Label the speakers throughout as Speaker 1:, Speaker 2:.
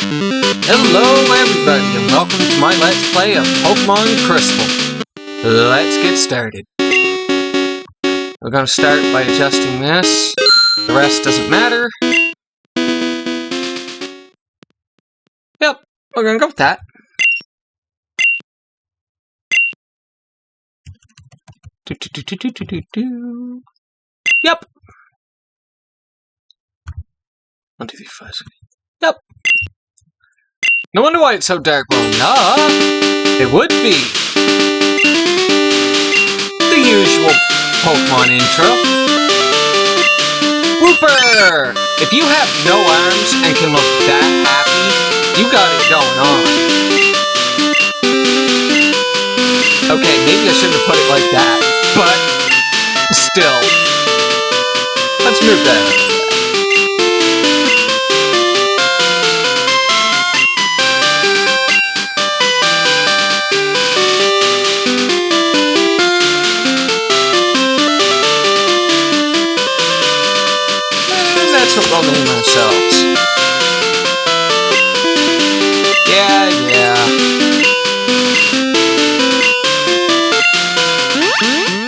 Speaker 1: Hello everybody and welcome to my Let's Play of Pokemon Crystal. Let's get started. We're going to start by adjusting this. The rest doesn't matter. Yep, we're going to go with that. Yep. 1, 2, 3, 4, 5, 6. Yep. No wonder why it's so dark. Well, yeah, it would be. The usual Pokemon intro. Whooper! If you have no arms and can look that happy, you got it going on. Okay, maybe I shouldn't have put it like that, but still. Let's move that. We'll name ourselves. Yeah.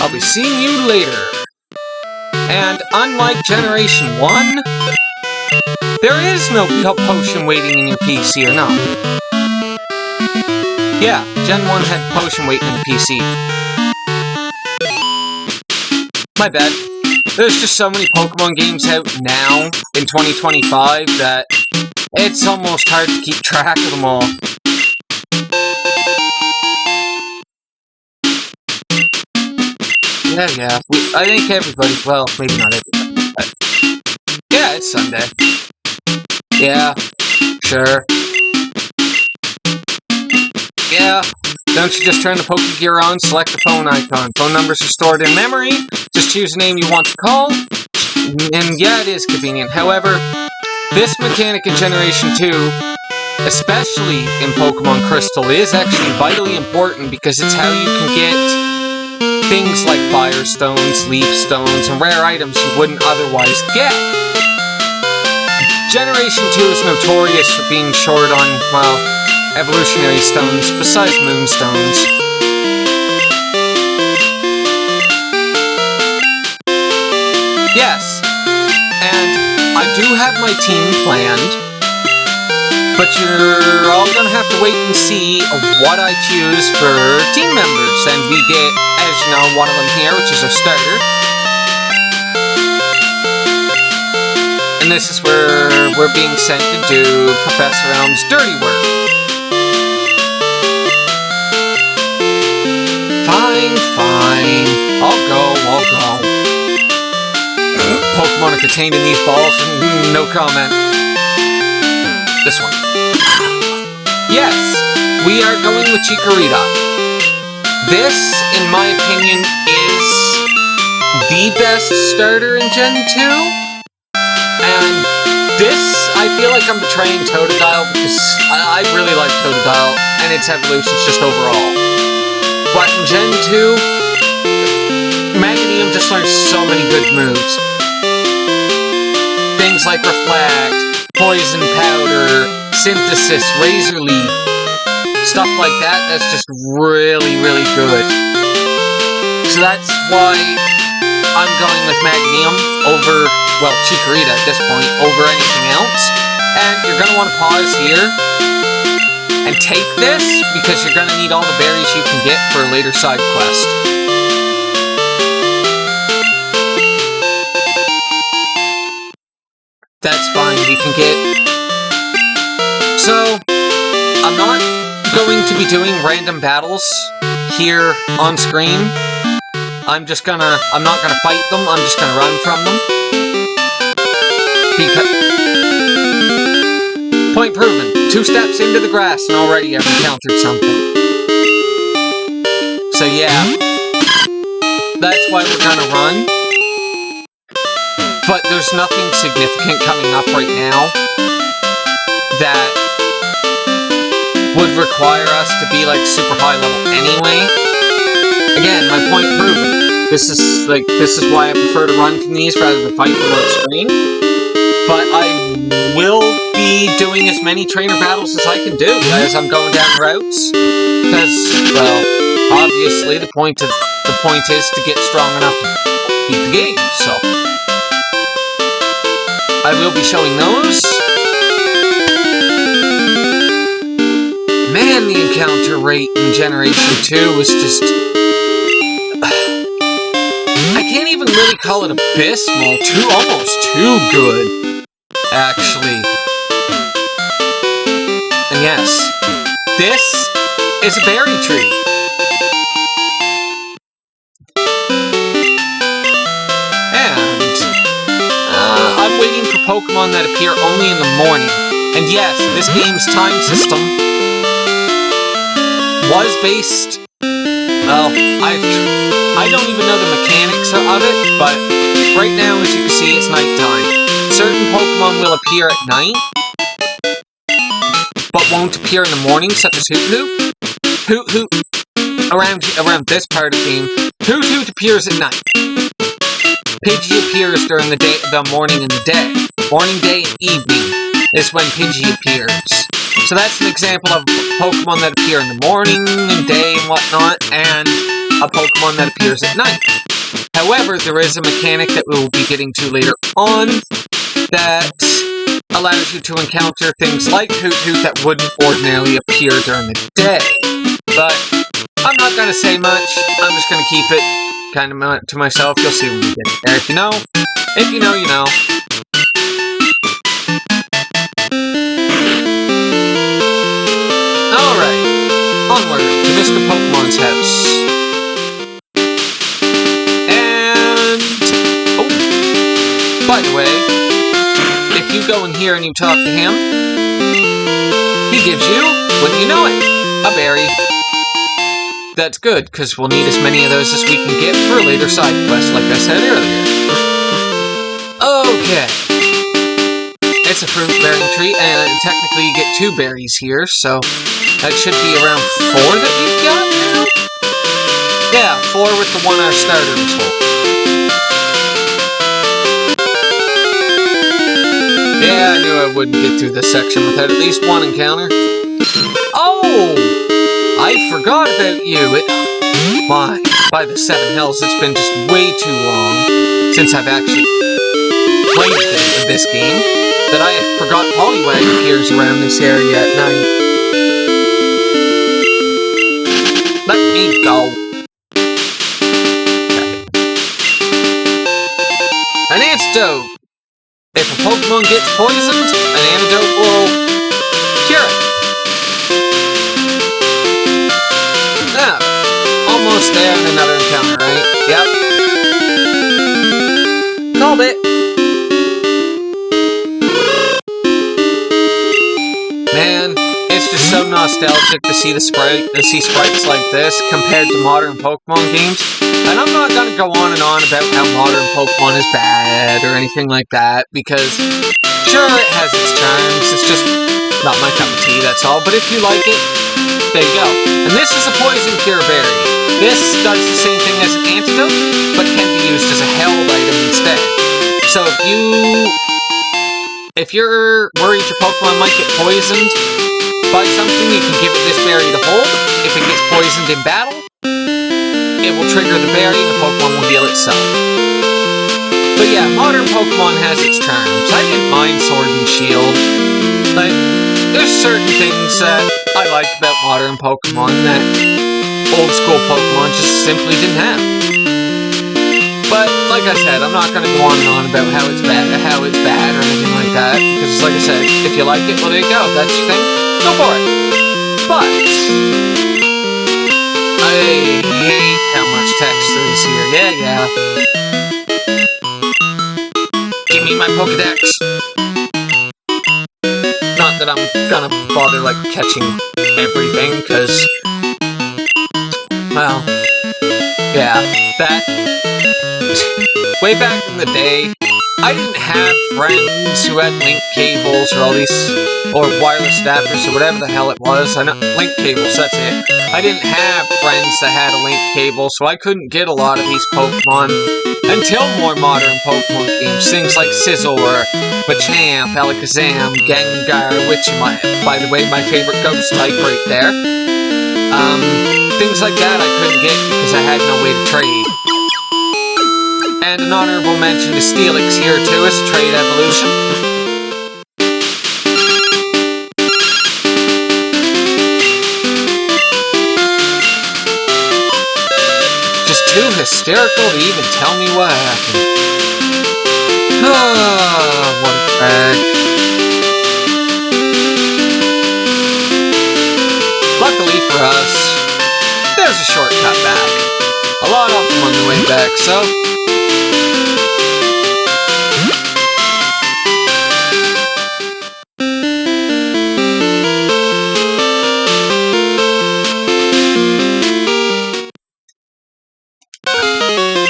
Speaker 1: I'll be seeing you later. And unlike Generation 1, there is no potion waiting in your PC, or not? Yeah, Gen 1 had potion waiting in the PC. My bad. There's just so many Pokemon games out now, in 2025, that it's almost hard to keep track of them all. Yeah. I think everybody, well, maybe not everybody, but yeah, it's Sunday. Yeah, sure. Yeah. Don't you just turn the Pokegear on, select the phone icon. Phone numbers are stored in memory. Just choose the name you want to call. And yeah, it is convenient. However, this mechanic in Generation 2, especially in Pokemon Crystal, is actually vitally important because it's how you can get things like Fire Stones, Leaf Stones, and rare items you wouldn't otherwise get. Generation 2 is notorious for being short on, well, evolutionary stones, besides moonstones. Yes, and I do have my team planned, but you're all gonna have to wait and see what I choose for team members, and we get, as you know, one of them here, which is our starter. And this is where we're being sent to do Professor Elm's dirty work. Fine. I'll go. Pokemon are contained in these balls, no comment. This one. Yes, we are going with Chikorita. This, in my opinion, is the best starter in Gen 2. And this, I feel like I'm betraying Totodile because I really like Totodile and its evolutions just overall. But in Gen 2, Magnesium just learns so many good moves. Things like Reflect, Poison Powder, Synthesis, Razor Leaf, stuff like that, that's just really good. So that's why I'm going with Magnesium over, well, Chikorita at this point, over anything else. And you're going to want to pause here and take this, because you're going to need all the berries you can get for a later side quest. That's fine, we can get... So, I'm not going to be doing random battles here on screen. I'm not gonna fight them, I'm just gonna run from them. Point proven. 2 steps into the grass and already I've encountered something. So yeah, that's why we're gonna run. But there's nothing significant coming up right now that would require us to be like super high level anyway. Again, my point proven. This is why I prefer to run from these rather than fight them on screen. But I will be be doing as many trainer battles as I can do as I'm going down routes. Because, well, obviously the point is to get strong enough to beat the game, so I will be showing those. Man, the encounter rate in Generation 2 was just... I can't even really call it abysmal. Almost too good, actually. And yes, this is a berry tree. And I'm waiting for Pokemon that appear only in the morning. And yes, this game's time system was based... Well, I don't even know the mechanics of it, but right now, as you can see, it's nighttime. Certain Pokemon will appear at night, but won't appear in the morning, such as Hoot-Hoot. Hoot-Hoot, around this part of the game, Hoot-Hoot appears at night. Pidgey appears during the morning and the day. Morning, day, and evening is when Pidgey appears. So that's an example of a Pokemon that appear in the morning and day and whatnot, and a Pokemon that appears at night. However, there is a mechanic that we will be getting to later on that allows you to encounter things like Hoot-Hoot that wouldn't ordinarily appear during the day. But I'm not going to say much. I'm just going to keep it kind of to myself. You'll see when we get there. If you know, you know. Alright, onward to Mr. Pokemon's house. And... oh, by the way, if you go in here and you talk to him, he gives you, wouldn't you know it, a berry. That's good, because we'll need as many of those as we can get for a later side quest, like I said earlier. Okay. It's a fruit-bearing tree, and technically you get 2 berries here, so that should be around 4 that we've got now? Yeah, 4 with the one our starter was holding. Yeah, I knew I wouldn't get through this section without at least one encounter. Oh! I forgot about you. By the 7 hells, it's been just way too long since I've actually played a bit of this game that I forgot Poliwag appears around this area at night. Let me go. An antidote. If a Pokemon gets poisoned, an antidote will cure it. Now, almost there in another encounter, right? Yep. Called it. Man, it's just so nostalgic to see sprites like this compared to modern Pokemon games. And I'm not gonna go on and on about how modern Pokemon is bad or anything like that, because sure, it has its charms, it's just not my cup of tea, that's all. But if you like it, there you go. And this is a poison cure berry. This does the same thing as an antidote, but can be used as a held item instead. So if you're worried your Pokemon might get poisoned by something, you can give it this berry to hold. If it gets poisoned in battle, it will trigger the berry and the Pokemon will heal itself. But yeah, modern Pokemon has its charms. I didn't mind Sword and Shield. Like, there's certain things that I like about modern Pokemon that old school Pokemon just simply didn't have. But, like I said, I'm not going to go on and on about how it's bad or anything like that, because, like I said, if you like it, well, there you go. That's your thing. Go for it. But I hate how much text there is here. Yeah. Give me my Pokedex. Not that I'm gonna bother, like, catching everything, because, well, yeah, that, way back in the day, I didn't have friends who had link cables or all these, or wireless adapters or whatever the hell it was. I know, link cables, that's it. I didn't have friends that had a link cable, so I couldn't get a lot of these Pokemon until more modern Pokemon games. Things like Scizor, Machamp, Alakazam, Gengar, which, by the way, my favorite ghost type right there. Things like that I couldn't get because I had no way to trade. And an honorable mention to Steelix here too as a trade evolution. Just too hysterical to even tell me what happened. Ah, what a drag. Luckily for us, there's a shortcut back. A lot of them on the way back, so...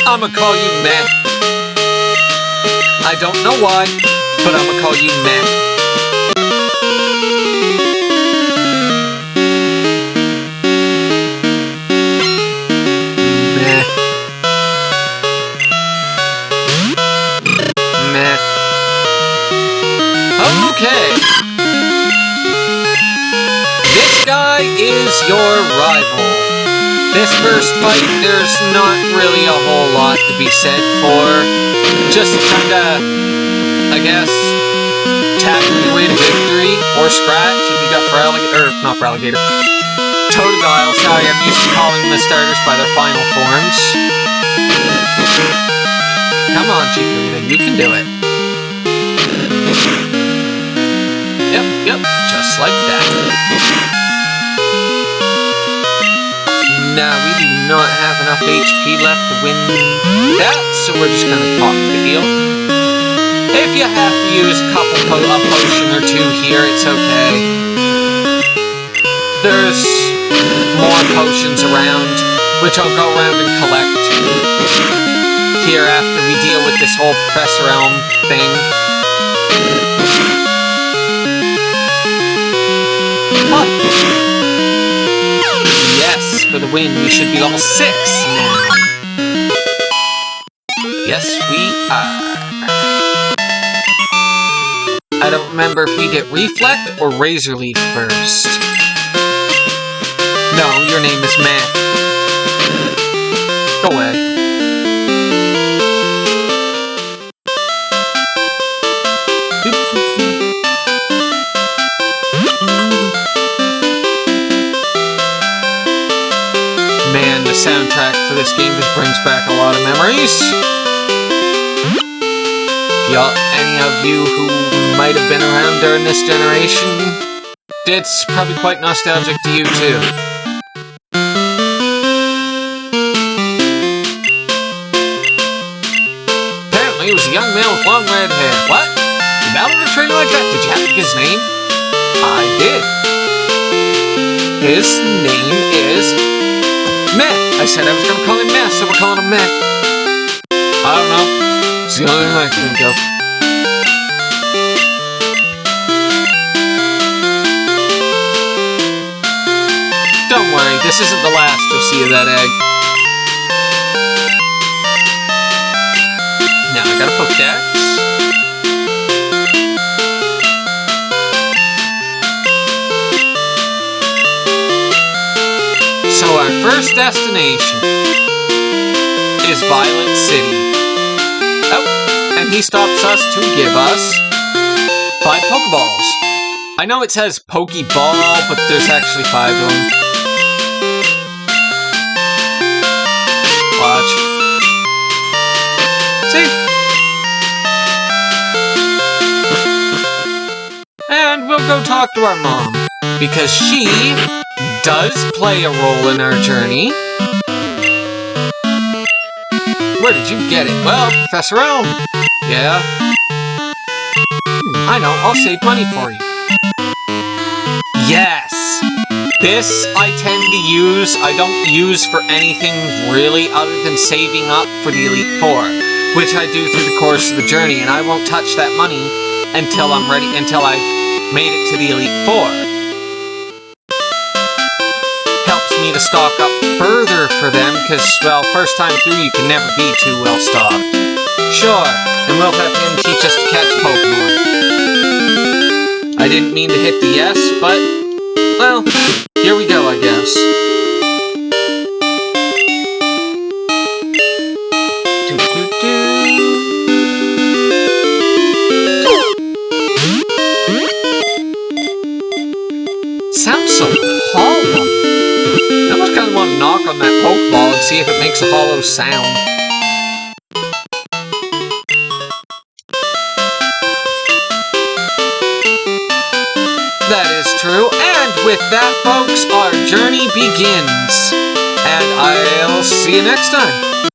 Speaker 1: I'ma call you Meh. I don't know why, but I'ma call you Meh. Meh. Meh. Okay. This guy is your rival. This first fight, there's not really a whole lot to be said for. Just kinda, I guess, tackle your way to victory, or scratch if you got for alligator, not for alligator. Totodile, sorry, I'm used to calling the starters by their final forms. Come on, Chikorita, you can do it. Yep, just like that. Now, we do not have enough HP left to win that, so we're just gonna pop the heal. If you have to use a potion or two here, it's okay. There's more potions around, which I'll go around and collect here after we deal with this whole Professor Elm thing. What? Yes, for the win, we should be all 6 now. Yes, we are. I don't remember if we get Reflect or Razor Leaf first. No, your name is Matt. Go away. Man, the soundtrack for this game just brings back a lot of memories. Y'all, any of you who might have been around during this generation, it's probably quite nostalgic to you too. Apparently, it was a young man with long red hair. What? You battled a trainer like that? Did you have to get his name? I did. His name is Matt. I said I was gonna call him Matt, so we're calling him Matt. I don't know. It's the only thing I can think of. Don't worry, this isn't the last you'll see of that egg. Now I gotta Pokedex. So our first destination is Violet City. Oh, and he stops us to give us 5 Pokeballs. I know it says Pokeball, but there's actually 5 of them. Watch. See? And we'll go talk to our mom, because she does play a role in our journey. Where did you get it? Well, Professor Elm. Yeah? I know, I'll save money for you. Yes! This I tend to use. I don't use for anything really other than saving up for the Elite Four. which I do through the course of the journey, and I won't touch that money until I'm ready, until I've made it to the Elite Four. Helps me to stock up further for them, because, well, first time through you can never be too well stocked. Sure, and we'll have him teach us to catch Pokemon. I didn't mean to hit the yes, but, well, here we go, I guess. Sounds so hollow. I almost kind of want to knock on that Pokeball and see if it makes a hollow sound. That is true, and with that, folks, our journey begins. And I'll see you next time.